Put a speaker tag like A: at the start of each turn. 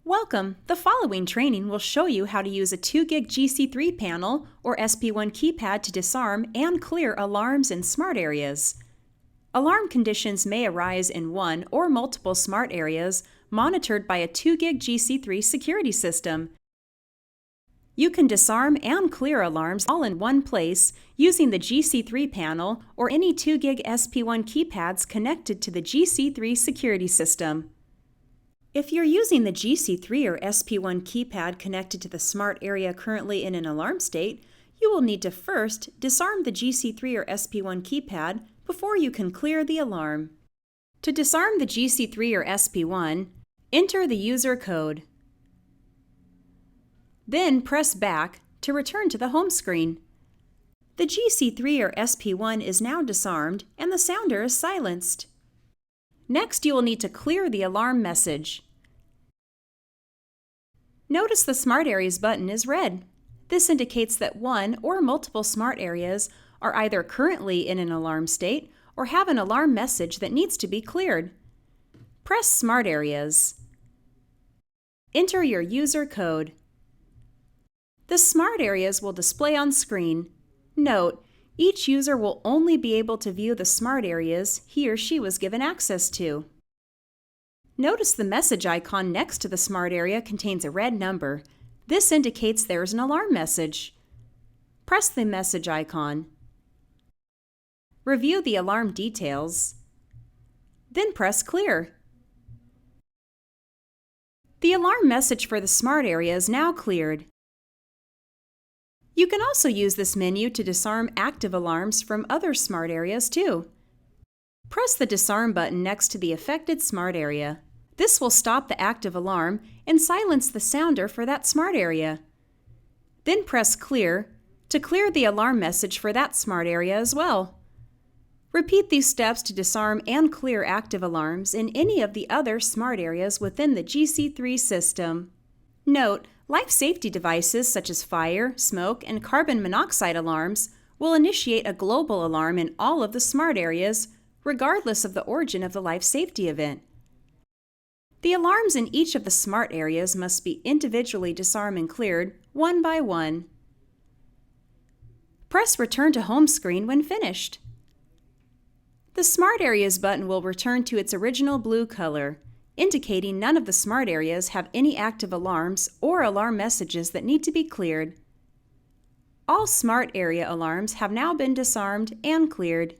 A: Welcome! The following training will show you how to use a 2 gig GC3 panel or SP1 keypad to disarm and clear alarms in smart areas. Alarm conditions may arise in one or multiple smart areas monitored by a 2 gig GC3 security system. You can disarm and clear alarms all in one place using the GC3 panel or any 2 gig SP1 keypads connected to the GC3 security system. If you're using the GC3 or SP1 keypad connected to the smart area currently in an alarm state, you will need to first disarm the GC3 or SP1 keypad before you can clear the alarm. To disarm the GC3 or SP1, enter the user code. Then press back to return to the home screen. The GC3 or SP1 is now disarmed and the sounder is silenced. Next, you will need to clear the alarm message. Notice the Smart Areas button is red. This indicates that one or multiple smart areas are either currently in an alarm state or have an alarm message that needs to be cleared. Press Smart Areas. Enter your user code. The smart areas will display on screen. Note, each user will only be able to view the smart areas he or she was given access to. Notice the message icon next to the smart area contains a red number. This indicates there is an alarm message. Press the message icon. Review the alarm details. Then press Clear. The alarm message for the smart area is now cleared. You can also use this menu to disarm active alarms from other smart areas too. Press the Disarm button next to the affected smart area. This will stop the active alarm and silence the sounder for that smart area. Then press Clear to clear the alarm message for that smart area as well. Repeat these steps to disarm and clear active alarms in any of the other smart areas within the GC3 system. Note, life safety devices such as fire, smoke, and carbon monoxide alarms will initiate a global alarm in all of the smart areas, regardless of the origin of the life safety event. The alarms in each of the smart areas must be individually disarmed and cleared, one by one. Press Return to Home Screen when finished. The Smart Areas button will return to its original blue color, indicating none of the smart areas have any active alarms or alarm messages that need to be cleared. All smart area alarms have now been disarmed and cleared.